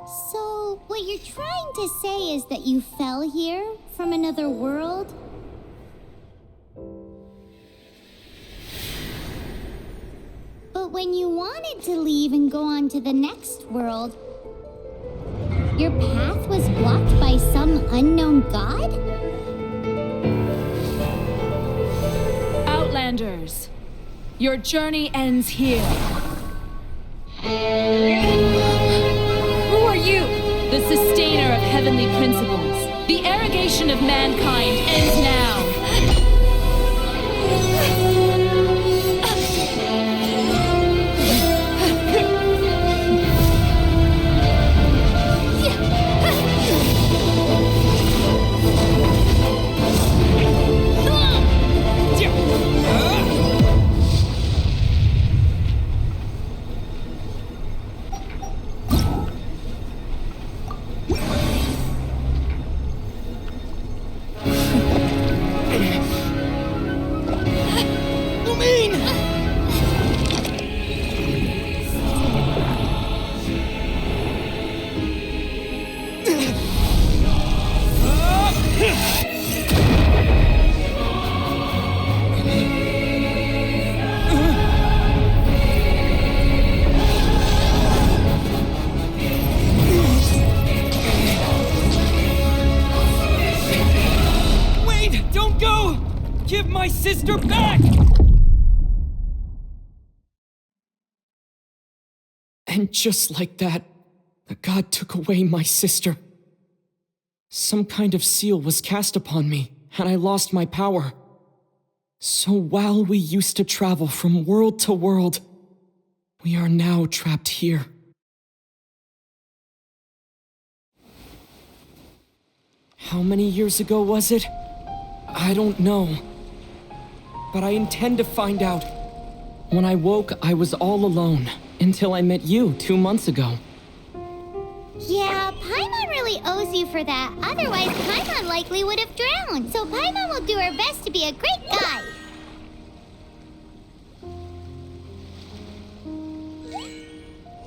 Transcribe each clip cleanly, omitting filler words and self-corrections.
So, what you're trying to say is that you fell here from another world? But when you wanted to leave and go on to the next world, your path was blocked by some unknown god? Outlanders, your journey ends here. Who are you? The sustainer of heavenly principles. The arrogation of mankind ends now. Give my sister back! And just like that, the god took away my sister. Some kind of seal was cast upon me, and I lost my power. So while we used to travel from world to world, we are now trapped here. How many years ago was it? I don't know. But I intend to find out. When I woke, I was all alone, until I met you 2 months ago. Yeah, Paimon really owes you for that. Otherwise, Paimon likely would have drowned. So Paimon will do her best to be a great guide.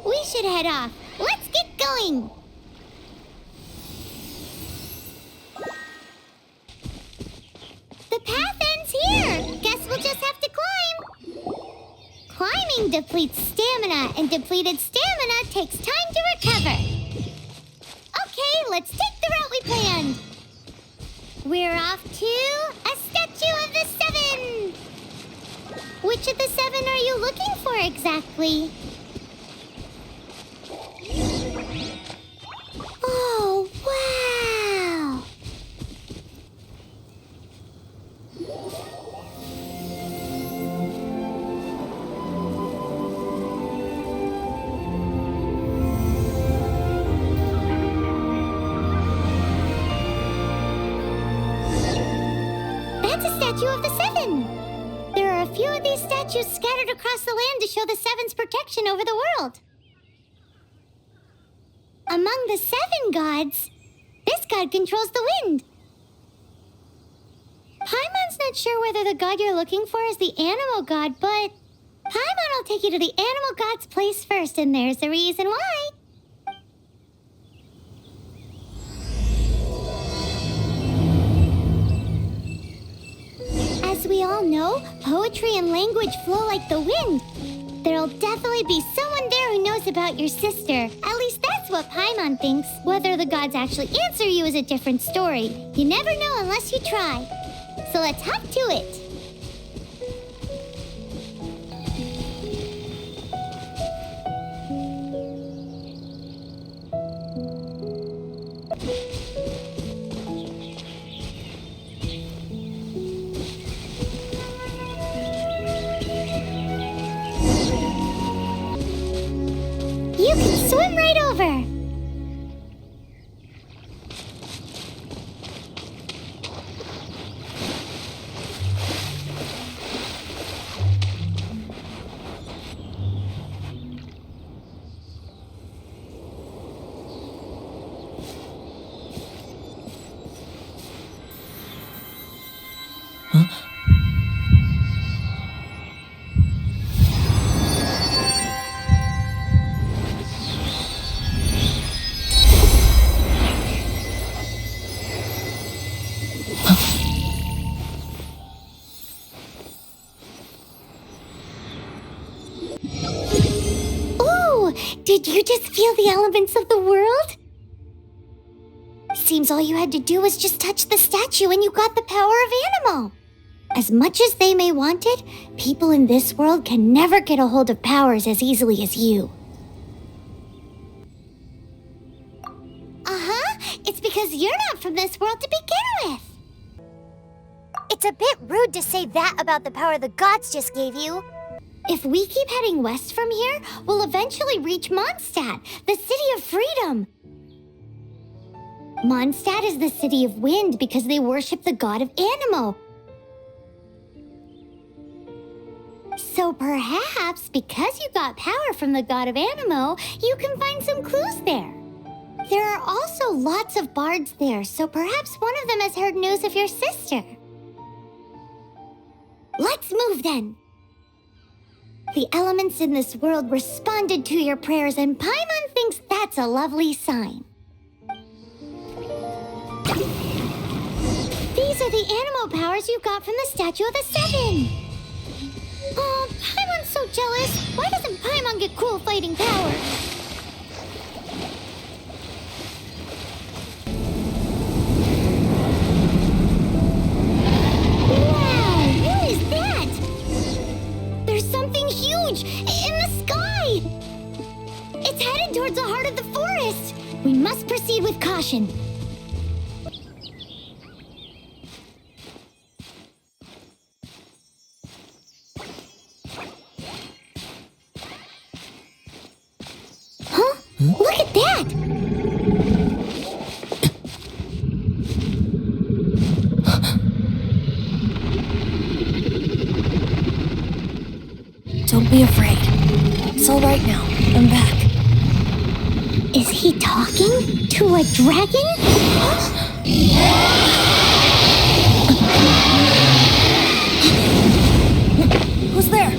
We should head off. Let's get going. The path ends here. Guess we'll just have to climb. Climbing depletes stamina, and depleted stamina takes time to recover. Okay, let's take the route we planned. We're off to a statue of the seven. Which of the seven are you looking for exactly? Oh, wow! That's a statue of the seven. There are a few of these statues scattered across the land to show the seven's protection over the world. Among the seven gods, this god controls the wind. Paimon's not sure whether the god you're looking for is the animal god, but Paimon will take you to the animal god's place first, and there's the reason why. As we all know, poetry and language flow like the wind. There'll definitely be someone there who knows about your sister. At least that's what Paimon thinks. Whether the gods actually answer you is a different story. You never know unless you try. So let's hop to it. You can swim right over. Wow! Did you just feel the elements of the world? Seems all you had to do was just touch the statue and you got the power of Animo. As much as they may want it, people in this world can never get a hold of powers as easily as you. It's because you're not from this world to begin with. It's a bit rude to say that about the power the gods just gave you. If we keep heading west from here, we'll eventually reach Mondstadt, the city of freedom. Mondstadt is the city of wind because they worship the god of Animo. So perhaps, because you got power from the god of Animo, you can find some clues there. There are also lots of bards there, so perhaps one of them has heard news of your sister. Let's move then. The elements in this world responded to your prayers, and Paimon thinks that's a lovely sign. These are the Animo powers you got from the Statue of the Seven. Oh, Paimon's so jealous. Why doesn't Paimon get cool fighting powers? Huge! In the sky! It's headed towards the heart of the forest! We must proceed with caution. Huh? Look at that! Don't be afraid. It's all right now. I'm back. Is he talking to a dragon? Who's there?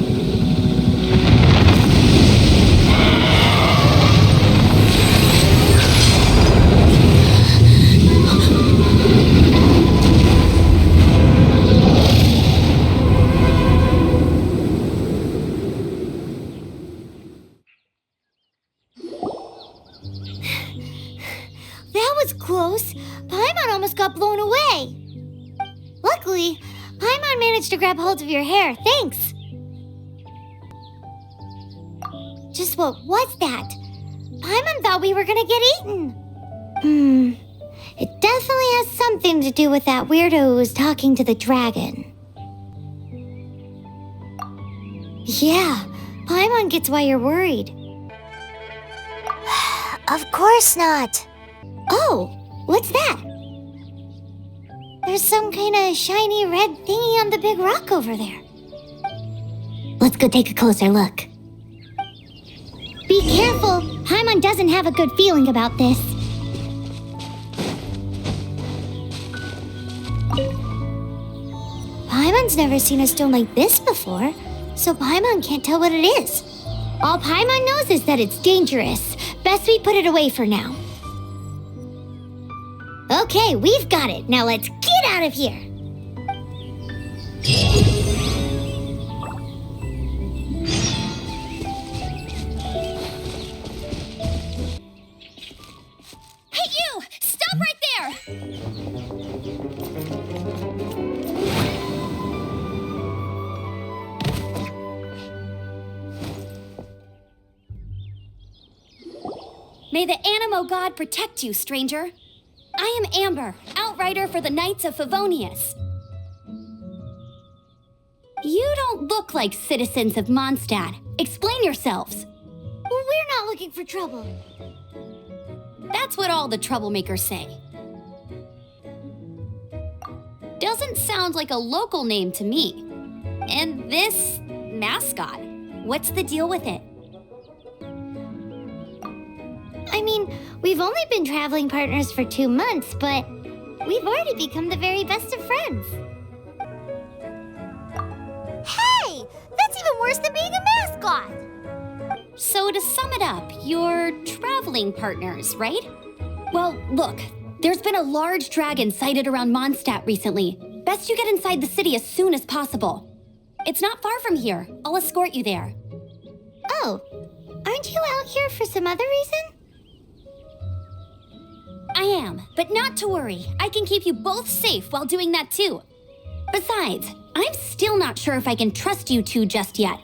Close. Paimon almost got blown away. Luckily, Paimon managed to grab hold of your hair. Thanks. Just what was that? Paimon thought we were gonna get eaten. It definitely has something to do with that weirdo who was talking to the dragon. Yeah, Paimon gets why you're worried. Of course not. Oh, what's that? There's some kind of shiny red thingy on the big rock over there. Let's go take a closer look. Be careful! Paimon doesn't have a good feeling about this. Paimon's never seen a stone like this before, so Paimon can't tell what it is. All Paimon knows is that it's dangerous. Best we put it away for now. Okay, we've got it. Now let's get out of here. Hey, you! Stop right there! May the Animo god protect you, stranger. I am Amber, outrider for the Knights of Favonius. You don't look like citizens of Mondstadt. Explain yourselves. We're not looking for trouble. That's what all the troublemakers say. Doesn't sound like a local name to me. And this mascot, what's the deal with it? I mean, we've only been traveling partners for 2 months, but we've already become the very best of friends. Hey! That's even worse than being a mascot! So to sum it up, you're traveling partners, right? Well, look, there's been a large dragon sighted around Mondstadt recently. Best you get inside the city as soon as possible. It's not far from here. I'll escort you there. Oh, aren't Aren't you out here for some other reason? I am, but not to worry. I can keep you both safe while doing that too. Besides, I'm still not sure if I can trust you two just yet.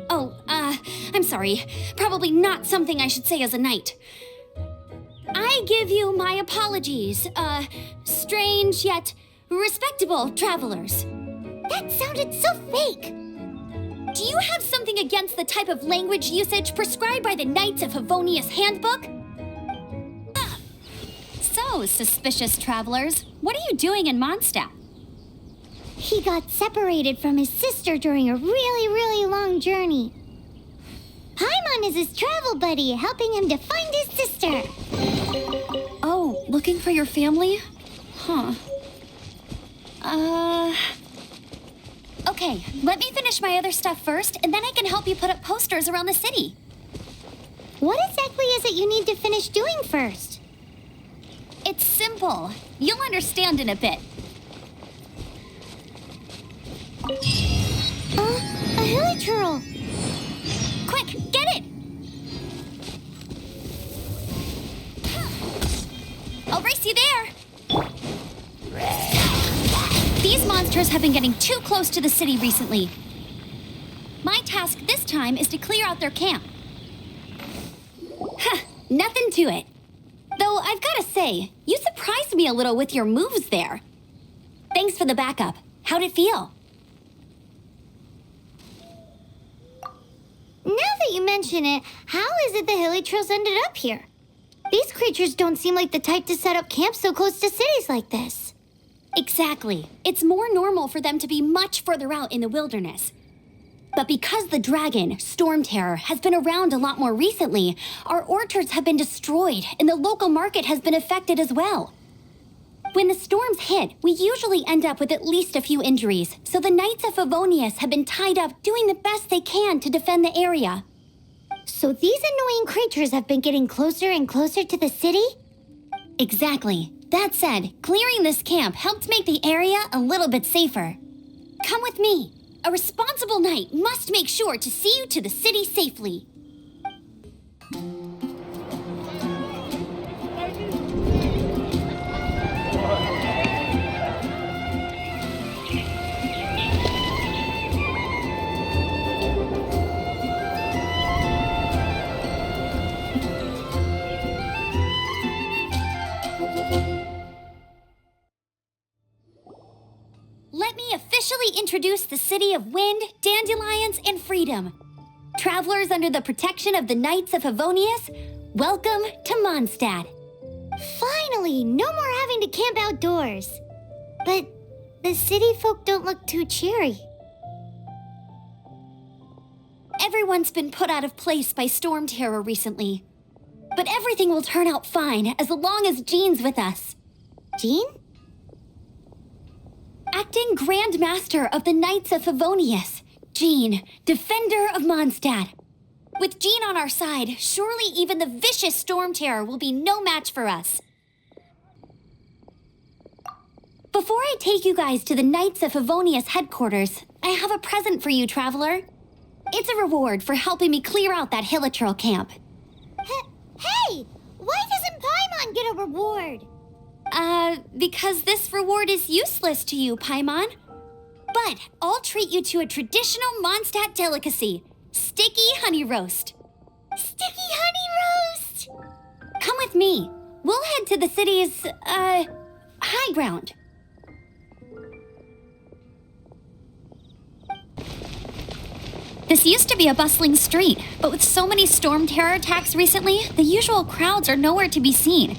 Oh, I'm sorry. Probably not something I should say as a knight. I give you my apologies, strange yet respectable travelers. That sounded so fake. Do you have something against the type of language usage prescribed by the Knights of Favonius Handbook? So, suspicious travelers, what are you doing in Mondstadt? He got separated from his sister during a really long journey. Paimon is his travel buddy, helping him to find his sister. Oh, looking for your family? Huh. Okay, let me finish my other stuff first, and then I can help you put up posters around the city. What exactly is it you need to finish doing first? It's simple. You'll understand in a bit. A hilichurl. Quick, get it! I'll race you there! These monsters have been getting too close to the city recently. My task this time is to clear out their camp. Huh, nothing to it. Though I've gotta say, you surprised me a little with your moves there. Thanks for the backup. How'd it feel? Now that you mention it, how is it the hilichurls ended up here? These creatures don't seem like the type to set up camp so close to cities like this. Exactly. It's more normal for them to be much further out in the wilderness. But because the dragon, Storm Terror, has been around a lot more recently, our orchards have been destroyed and the local market has been affected as well. When the storms hit, we usually end up with at least a few injuries, so the Knights of Favonius have been tied up doing the best they can to defend the area. So these annoying creatures have been getting closer and closer to the city? Exactly. That said, clearing this camp helped make the area a little bit safer. Come with me. A responsible knight must make sure to see you to the city safely. Let me officially introduce the city of wind, dandelions, and freedom. Travelers under the protection of the Knights of Favonius, welcome to Mondstadt. Finally, no more having to camp outdoors. But the city folk don't look too cheery. Everyone's been put out of place by Storm Terror recently. But everything will turn out fine as long as Jean's with us. Jean? Acting Grand Master of the Knights of Favonius, Jean, Defender of Mondstadt. With Jean on our side, surely even the vicious Storm Terror will be no match for us. Before I take you guys to the Knights of Favonius headquarters, I have a present for you, Traveler. It's a reward for helping me clear out that hilichurl camp. Hey! Why doesn't Paimon get a reward? Because this reward is useless to you, Paimon. But I'll treat you to a traditional Mondstadt delicacy, sticky honey roast. Sticky honey roast! Come with me. We'll head to the city's, high ground. This used to be a bustling street, but with so many Storm Terror attacks recently, the usual crowds are nowhere to be seen.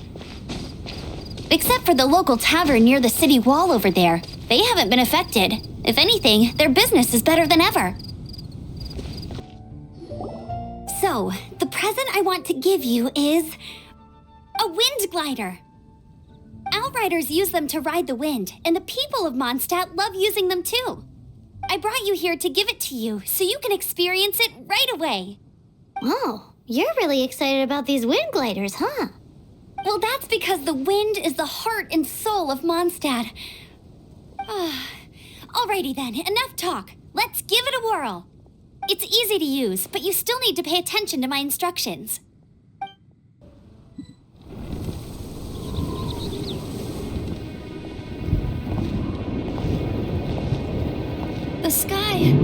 Except for the local tavern near the city wall over there. They haven't been affected. If anything, their business is better than ever. So, the present I want to give you is a wind glider. Outriders use them to ride the wind, and the people of Mondstadt love using them too. I brought you here to give it to you so you can experience it right away. Oh, you're really excited about these wind gliders, huh? Well, that's because the wind is the heart and soul of Mondstadt. Alrighty then, enough talk. Let's give it a whirl. It's easy to use, but you still need to pay attention to my instructions. The sky.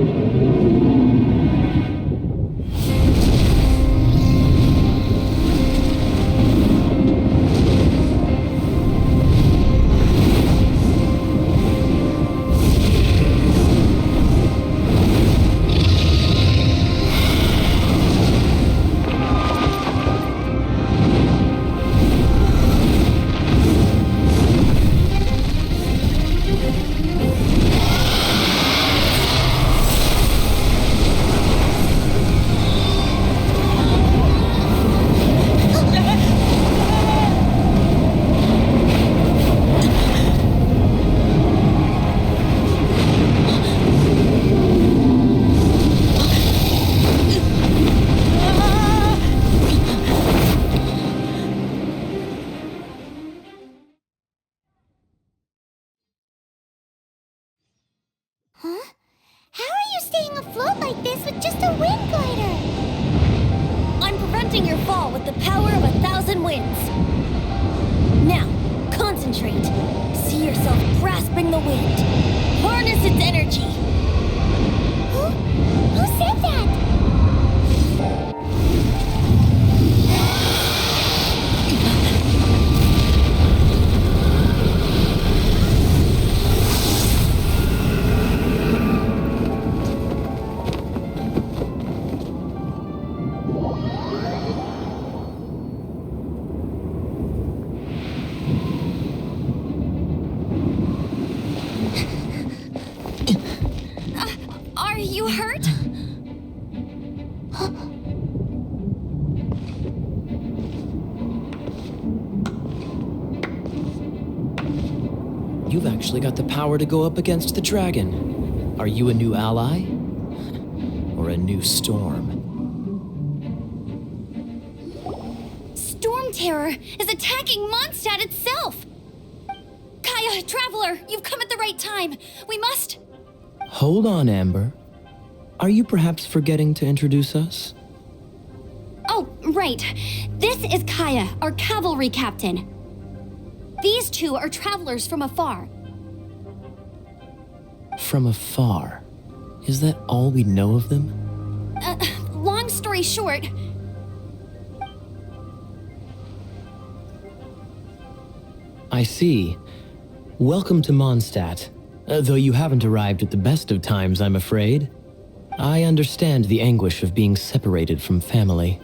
Huh? How are you staying afloat like this with just a wind glider? I'm preventing your fall with the power of 1,000 winds. Now, concentrate. See yourself grasping the wind. Harness its energy. Who said that? Are you hurt? You've actually got the power to go up against the dragon. Are you a new ally? Or a new storm? Storm Terror is attacking Mondstadt itself! Kaya, Traveler, you've come at the right time. We must... Hold on, Amber. Are you perhaps forgetting to introduce us? Oh, right. This is Kaya, our cavalry captain. These two are travelers from afar. From afar? Is that all we know of them? Long story short... I see. Welcome to Mondstadt. Though you haven't arrived at the best of times, I'm afraid. I understand the anguish of being separated from family.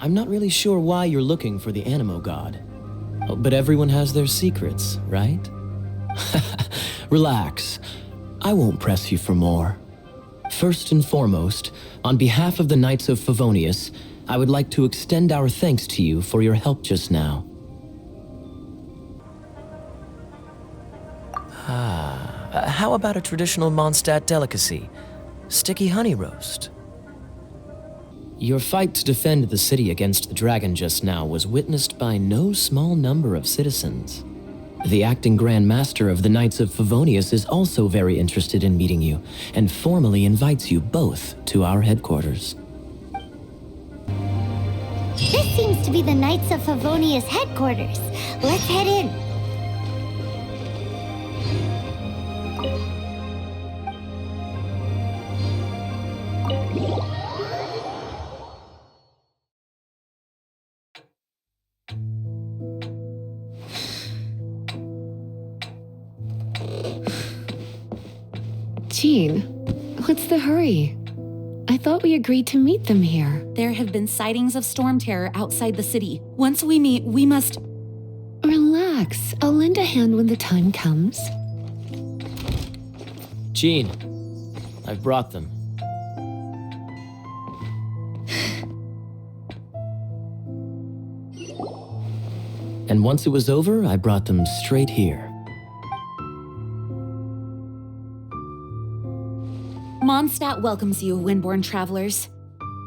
I'm not really sure why you're looking for the Animo God. But everyone has their secrets, right? Relax. I won't press you for more. First and foremost, on behalf of the Knights of Favonius, I would like to extend our thanks to you for your help just now. How about a traditional Mondstadt delicacy? Sticky honey roast. Your fight to defend the city against the dragon just now was witnessed by no small number of citizens. The acting Grand Master of the Knights of Favonius is also very interested in meeting you, and formally invites you both to our headquarters. This seems to be the Knights of Favonius headquarters. Let's head in. Jean, what's the hurry? I thought we agreed to meet them here. There have been sightings of storm terror outside the city. Once we meet, we must... Relax. I'll lend a hand when the time comes. Jean, I've brought them. And once it was over, I brought them straight here. Mondstadt welcomes you, Windborn travelers.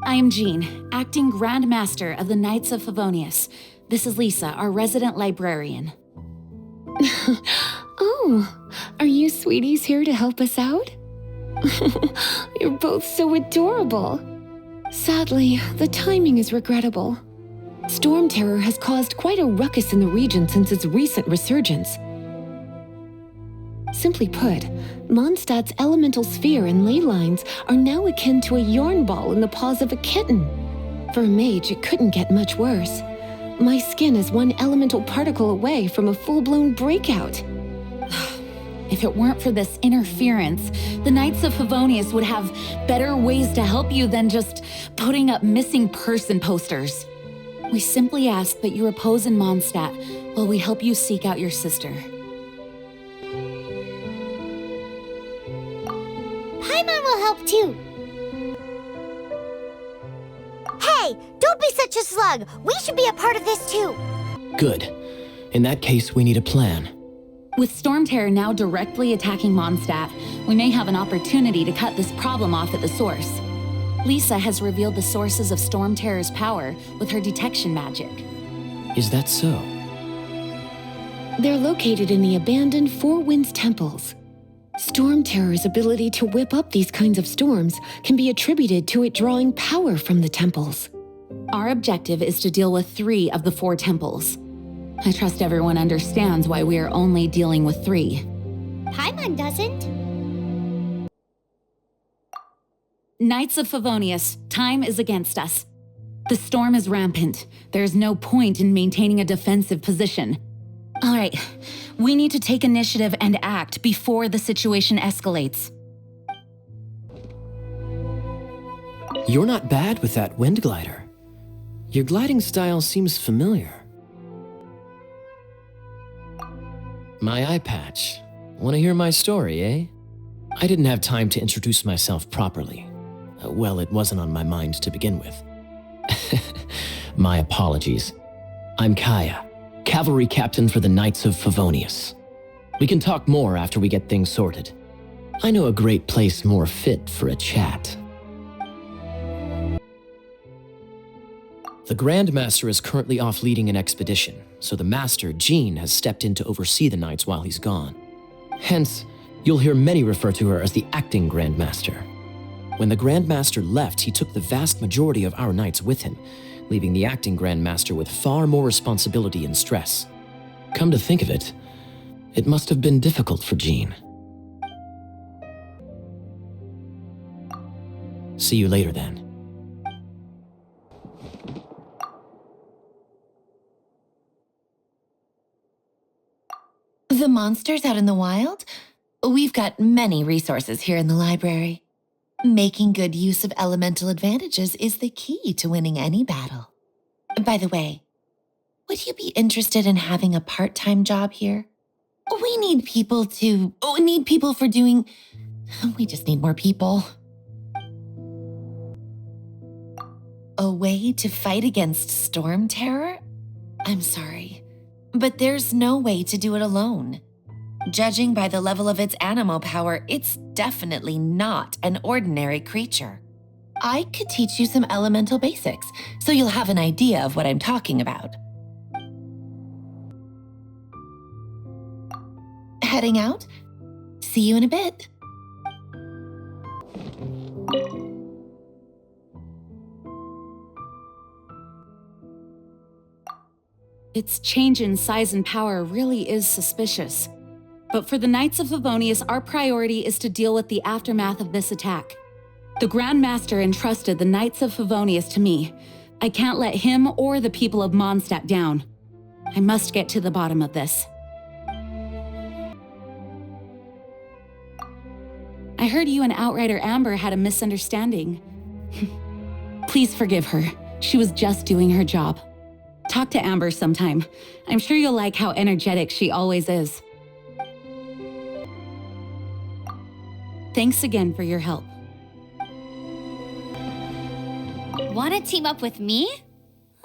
I am Jean, acting Grand Master of the Knights of Favonius. This is Lisa, our resident librarian. Oh, are you sweeties here to help us out? You're both both so adorable. Sadly, the timing is regrettable. Storm Terror has caused quite a ruckus in the region since its recent resurgence. Simply put, Mondstadt's elemental sphere and ley lines are now akin to a yarn ball in the paws of a kitten. For a mage, it couldn't get much worse. My skin is one elemental particle away from a full-blown breakout. If it weren't for this interference, the Knights of Favonius would have better ways to help you than just putting up missing person posters. We simply ask that you repose in Mondstadt while we help you seek out your sister. Paimon will help too. Hey, don't be such a slug. We should be a part of this too. Good. In that case, we need a plan. With Storm Terror now directly attacking Mondstadt, we may have an opportunity to cut this problem off at the source. Lisa has revealed the sources of Storm Terror's power with her detection magic. Is that so? They're located in the abandoned Four Winds temples. Storm Terror's ability to whip up these kinds of storms can be attributed to it drawing power from the temples. Our objective is to deal with 3 of the 4 temples. I trust everyone understands why we are only dealing with 3. Paimon doesn't. Knights of Favonius, time is against us. The storm is rampant. There's no point in maintaining a defensive position. All right, we need to take initiative and act before the situation escalates. You're not bad with that wind glider. Your gliding style seems familiar. My eye patch. Want to hear my story, eh? I didn't have time to introduce myself properly. Well, it wasn't on my mind to begin with. My apologies. I'm Kaya, cavalry captain for the Knights of Favonius. We can talk more after we get things sorted. I know a great place more fit for a chat. The Grand Master is currently off leading an expedition, so the Master, Jean, has stepped in to oversee the Knights while he's gone. Hence, you'll hear many refer to her as the acting Grand Master. When the Grand Master left, he took the vast majority of our Knights with him, leaving the acting Grand Master with far more responsibility and stress. Come to think of it, it must have been difficult for Jean. See you later then. The monsters out in the wild? We've got many resources here in the library. Making good use of elemental advantages is the key to winning any battle. By the way, would you be interested in having a part-time job here? We need people for doing... We just need more people. A way to fight against Storm Terror? I'm sorry, but there's no way to do it alone. Judging by the level of its animal power, it's definitely not an ordinary creature. I could teach you some elemental basics, so you'll have an idea of what I'm talking about. Heading out? See you in a bit. Its change in size and power really is suspicious. But for the Knights of Favonius, our priority is to deal with the aftermath of this attack. The Grand Master entrusted the Knights of Favonius to me. I can't let him or the people of Mondstadt down. I must get to the bottom of this. I heard you and Outrider Amber had a misunderstanding. Please forgive her. She was just doing her job. Talk to Amber sometime. I'm sure you'll like how energetic she always is. Thanks again for your help. Want to team up with me?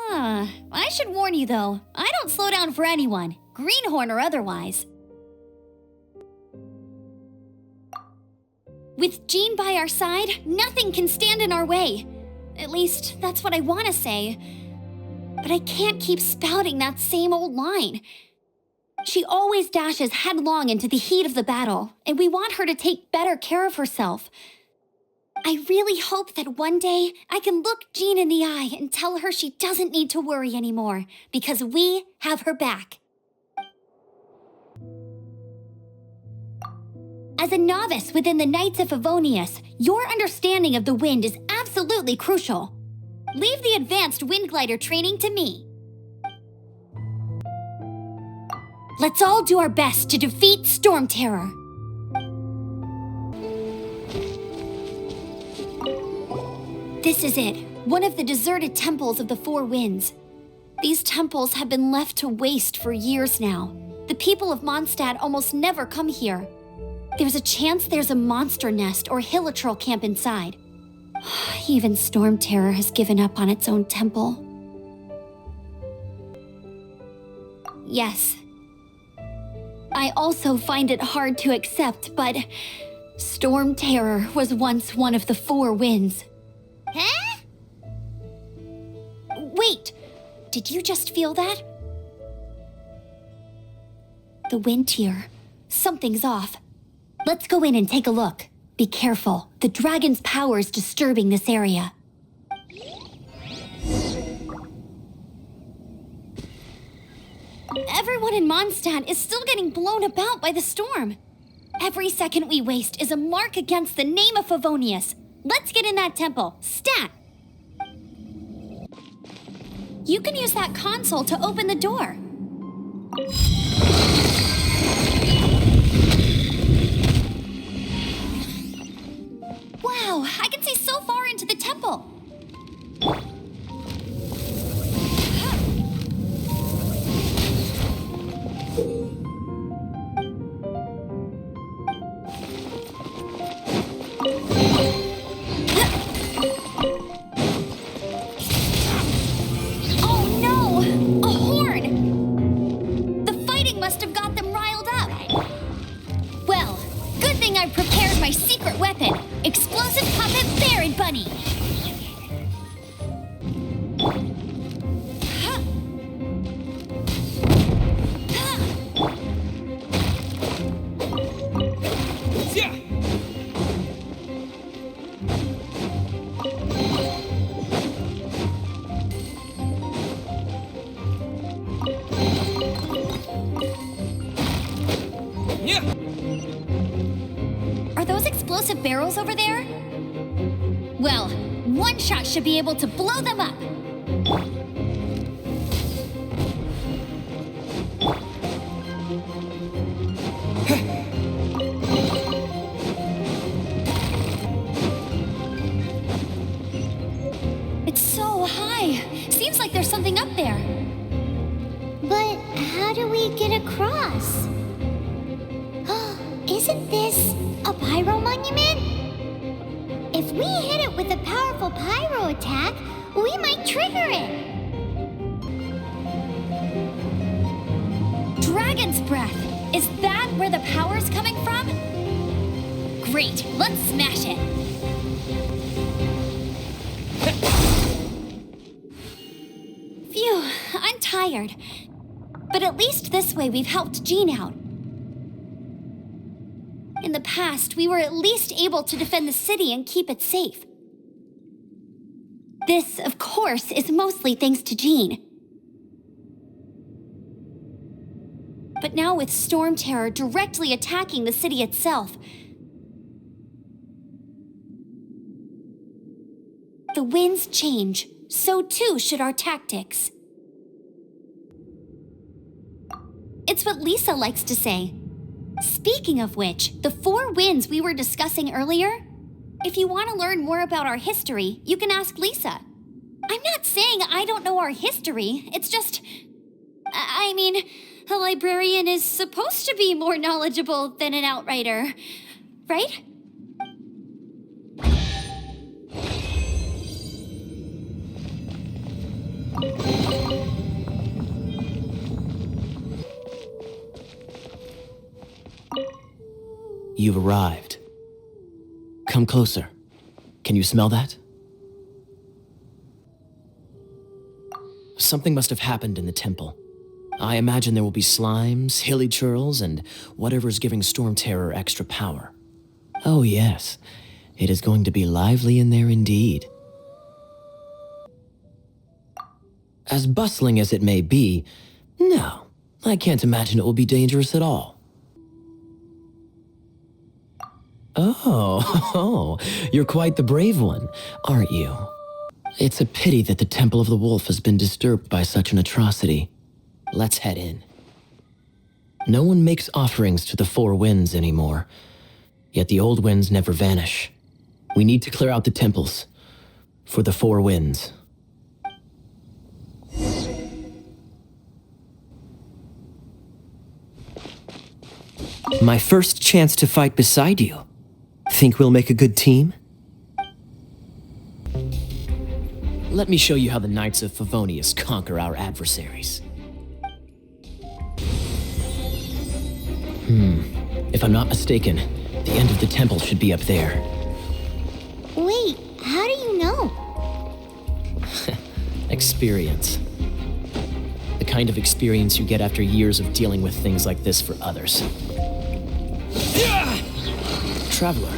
I should warn you though, I don't slow down for anyone, greenhorn or otherwise. With Jean by our side, nothing can stand in our way. At least, that's what I want to say. But I can't keep spouting that same old line. She always dashes headlong into the heat of the battle, and we want her to take better care of herself. I really hope that one day I can look Jean in the eye and tell her she doesn't need to worry anymore, because we have her back. As a novice within the Knights of Favonius, your understanding of the wind is absolutely crucial. Leave the advanced wind glider training to me. Let's all do our best to defeat Storm Terror. This is it, one of the deserted temples of the Four Winds. These temples have been left to waste for years now. The people of Mondstadt almost never come here. There's a chance there's a monster nest or hilichurl camp inside. Even Storm Terror has given up on its own temple. Yes. I also find it hard to accept, but Storm Terror was once one of the Four Winds. Huh? Wait, did you just feel that? The wind here. Something's off. Let's go in and take a look. Be careful. The dragon's power is disturbing this area. Everyone in Mondstadt is still getting blown about by the storm. Every second we waste is a mark against the name of Favonius. Let's get in that temple. Stat! You can use that console to open the door. Wow, I can see so far into the temple. Oh no! A horn! The fighting must have got them riled up. Well, good thing I prepared my secret weapon, Explosive Puppet Bear and Bunny. Are those explosive barrels over there? Well, one shot should be able to blow them up. It's so high. Seems like there's something up there. But how do we get across? Isn't this a pyro monument? If we hit it with a powerful pyro attack, we might trigger it. Dragon's breath. Is that where the power's coming from? Great, let's smash it. Phew, I'm tired. But at least this way we've helped Jean out. In the past, we were at least able to defend the city and keep it safe. This, of course, is mostly thanks to Jean. But now with Storm Terror directly attacking the city itself, the winds change, so too should our tactics. It's what Lisa likes to say. Speaking of which, the Four Winds we were discussing earlier, if you want to learn more about our history, you can ask Lisa. I'm not saying I don't know our history, it's just... I mean, a librarian is supposed to be more knowledgeable than an outrider, right? You've arrived. Come closer. Can you smell that? Something must have happened in the temple. I imagine there will be slimes, hilichurls, and whatever's giving Storm Terror extra power. Oh yes, It is going to be lively in there indeed. As bustling as it may be, no, I can't imagine it will be dangerous at all. Oh, you're quite the brave one, aren't you? It's a pity that the Temple of the Wolf has been disturbed by such an atrocity. Let's head in. No one makes offerings to the Four Winds anymore, yet the old winds never vanish. We need to clear out the temples for the Four Winds. My first chance to fight beside you. Think we'll make a good team? Let me show you how the Knights of Favonius conquer our adversaries. If I'm not mistaken, the end of the temple should be up there. Wait, how do you know? Experience. The kind of experience you get after years of dealing with things like this for others. Traveler,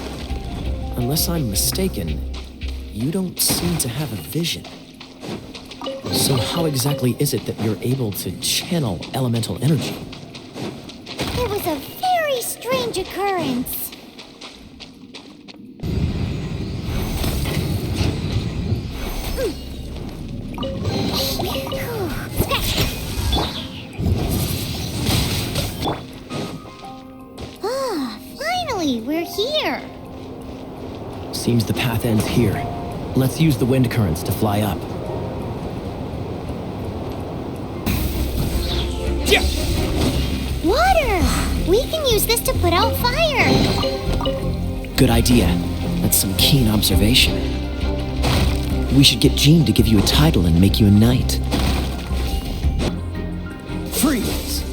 unless I'm mistaken, you don't seem to have a vision. So how exactly is it that you're able to channel elemental energy? It was a very strange occurrence. Finally, we're here. Seems the path ends here. Let's use the wind currents to fly up. Water! We can use this to put out fire. Good idea. That's some keen observation. We should get Jean to give you a title and make you a knight. Freeze!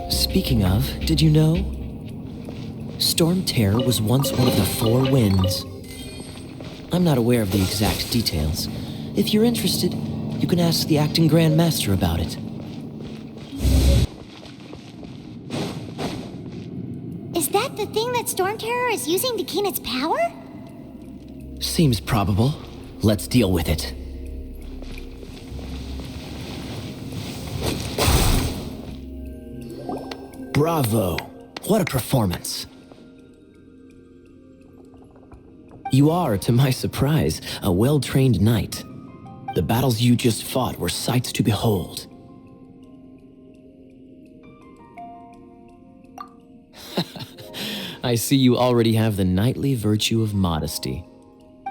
Speaking of, did you know? Storm Terror was once one of the Four Winds. I'm not aware of the exact details. If you're interested, you can ask the acting Grand Master about it. Is that the thing that Storm Terror is using to gain its power? Seems probable. Let's deal with it. Bravo! What a performance. You are, to my surprise, a well-trained knight. The battles you just fought were sights to behold. I see you already have the knightly virtue of modesty.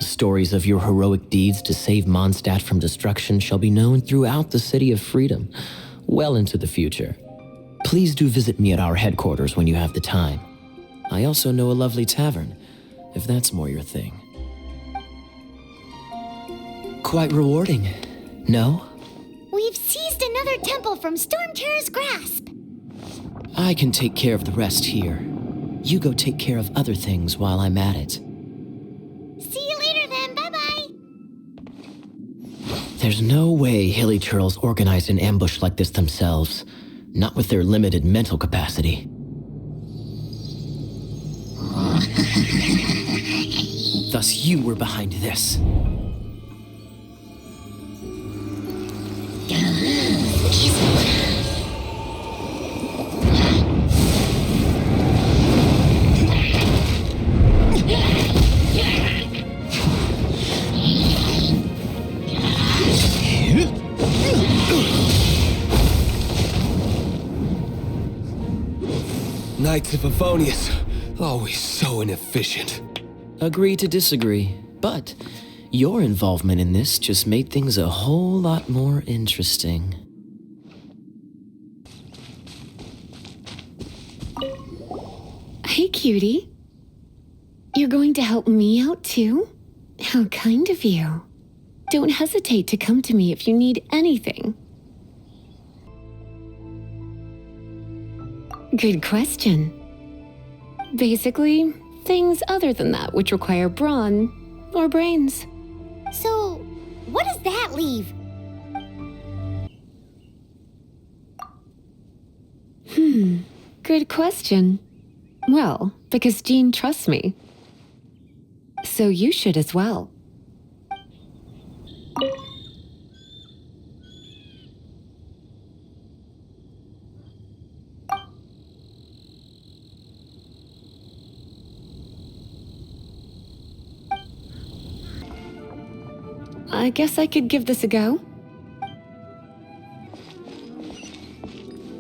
Stories of your heroic deeds to save Mondstadt from destruction shall be known throughout the City of Freedom, well into the future. Please do visit me at our headquarters when you have the time. I also know a lovely tavern, if that's more your thing. Quite rewarding, no? We've seized another temple from Storm Terror's grasp. I can take care of the rest here. You go take care of other things while I'm at it. See you later then, bye-bye. There's no way Hilly Turtles organized an ambush like this themselves, not with their limited mental capacity. Thus you were behind this. Knights of Favonius, always so inefficient. Agree to disagree, but your involvement in this just made things a whole lot more interesting. Hey, cutie. You're going to help me out too? How kind of you. Don't hesitate to come to me if you need anything. Good question. Basically, things other than that which require brawn or brains. So, what does that leave? Good question. Well, because Jean trusts me. So you should as well. I guess I could give this a go.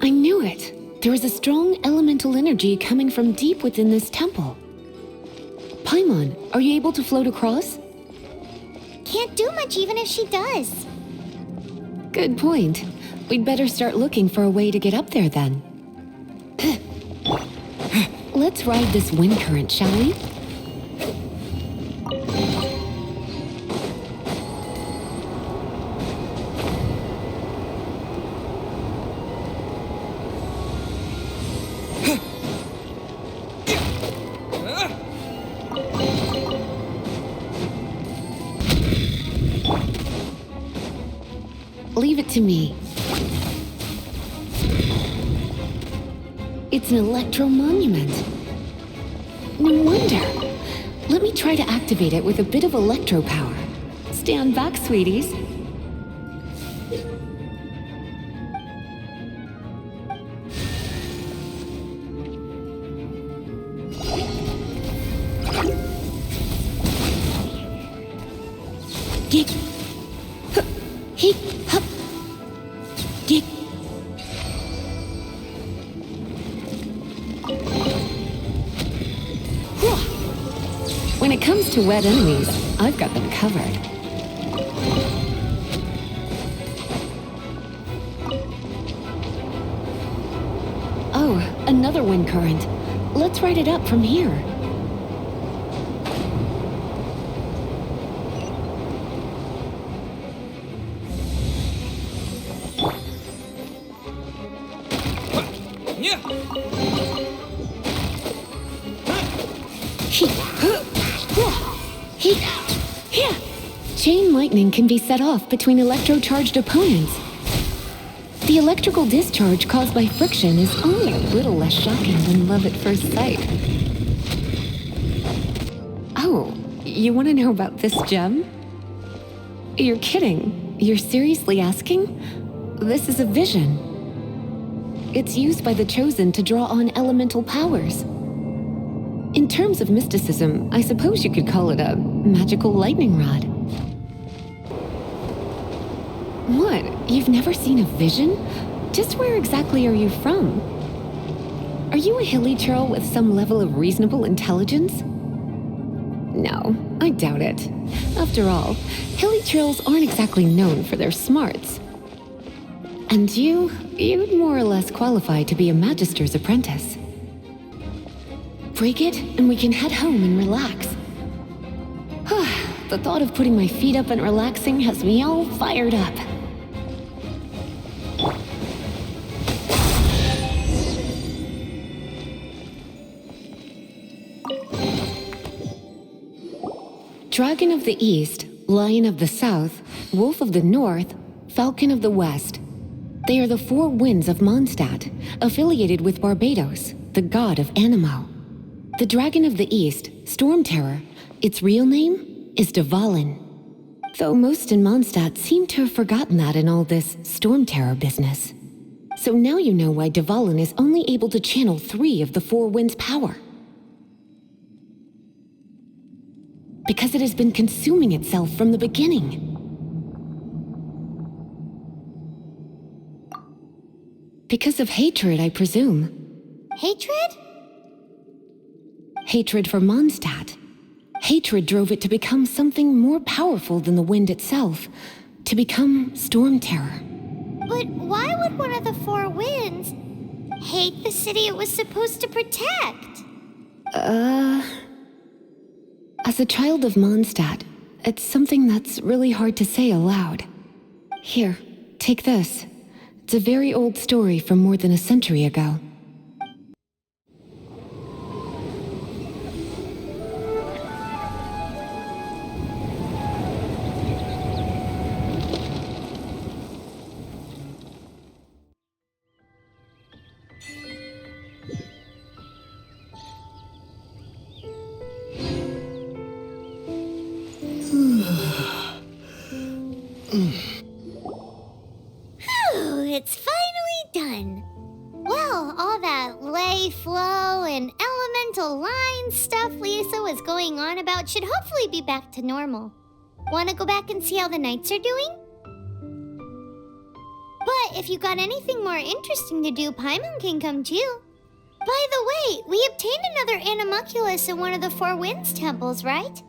I knew it. There is a strong elemental energy coming from deep within this temple. Paimon, are you able to float across? Can't do much even if she does. Good point. We'd better start looking for a way to get up there then. Let's ride this wind current, shall we? Leave it to me. It's an electro monument. No wonder. Let me try to activate it with a bit of electro power. Stand back, sweeties. Geek. Hup. He. Hup. Geek. When it comes to wet enemies, I've got them covered. Oh, another wind current. Let's ride it up from here. Chain lightning can be set off between electro-charged opponents. The electrical discharge caused by friction is only a little less shocking than love at first sight. Oh, you want to know about this gem? You're kidding. You're seriously asking? This is a vision. It's used by the Chosen to draw on elemental powers. In terms of mysticism, I suppose you could call it a magical lightning rod. What? You've never seen a vision? Just where exactly are you from? Are you a hilly churl with some level of reasonable intelligence? No, I doubt it. After all, hilly churls aren't exactly known for their smarts. And you'd more or less qualify to be a magister's apprentice. Break it, and we can head home and relax. The thought of putting my feet up and relaxing has me all fired up. Dragon of the East, Lion of the South, Wolf of the North, Falcon of the West. They are the four winds of Mondstadt, affiliated with Barbados, the god of Anemo. The Dragon of the East, Storm Terror, its real name is Dvalin. Though most in Mondstadt seem to have forgotten that in all this Storm Terror business. So now you know why Dvalin is only able to channel 3 of the four winds' power. Because it has been consuming itself from the beginning. Because of hatred, I presume. Hatred? Hatred for Mondstadt. Hatred drove it to become something more powerful than the wind itself. To become Storm Terror. But why would one of the four winds hate the city it was supposed to protect? As a child of Mondstadt, it's something that's really hard to say aloud. Here, take this. It's a very old story from more than a century ago. Whew, it's finally done. Well, all that lay flow and elemental line stuff Lisa was going on about should hopefully be back to normal. Want to go back and see how the knights are doing? But if you got anything more interesting to do, Paimon can come too. By the way, we obtained another animalculus in one of the Four Winds temples, right?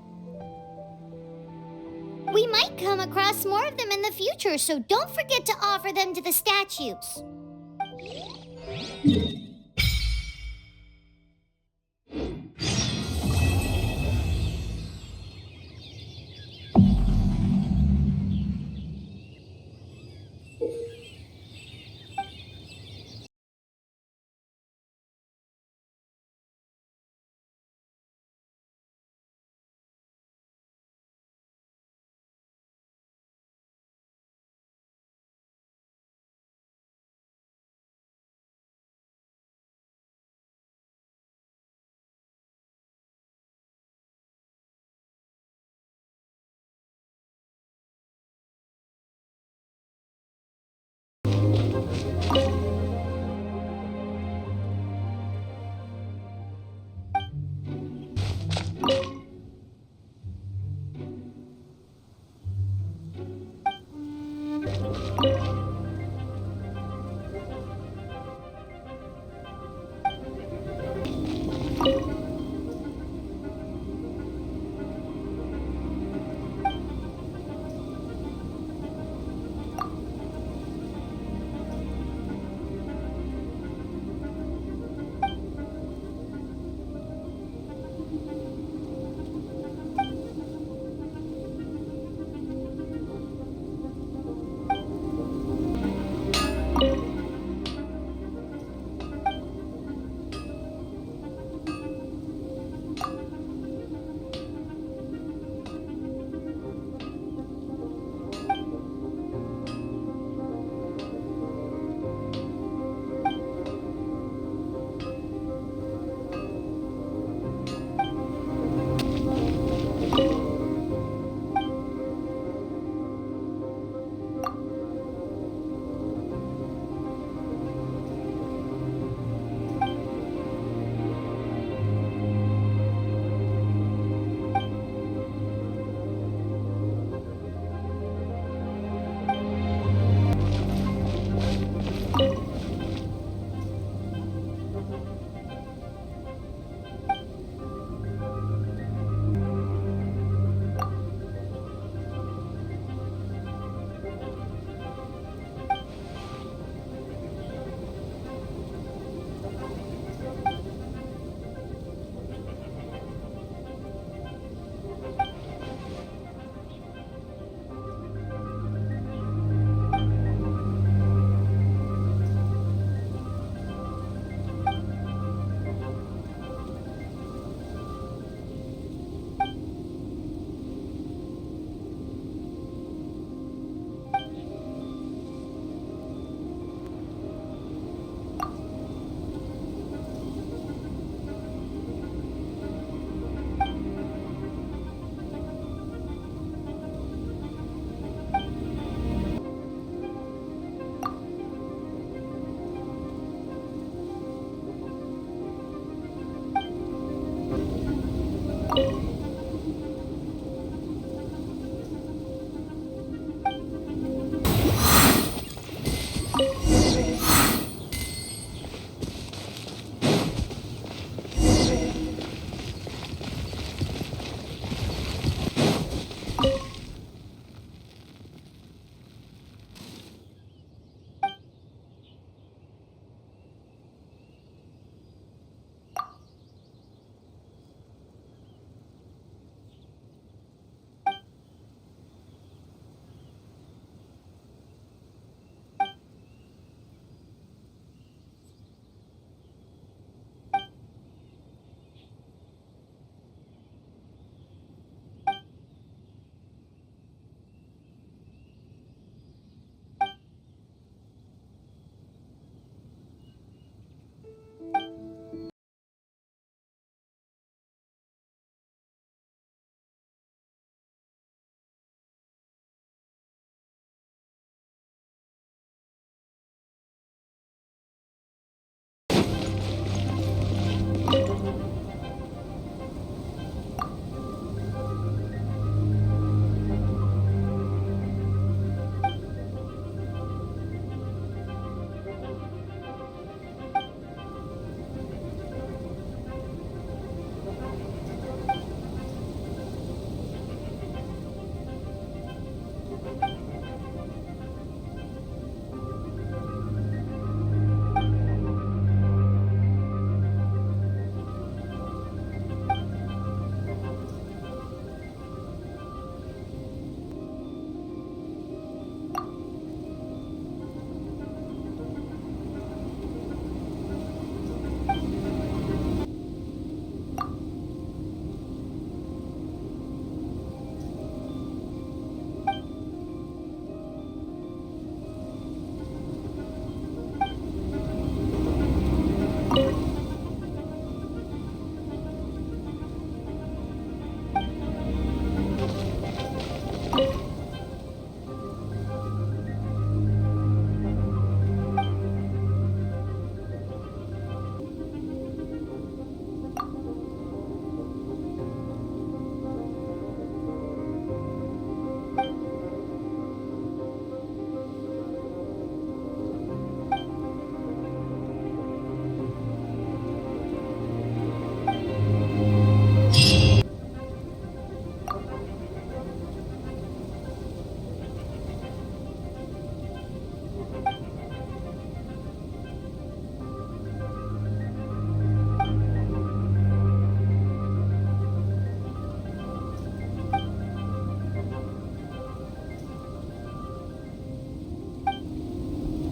We might come across more of them in the future, so don't forget to offer them to the statues.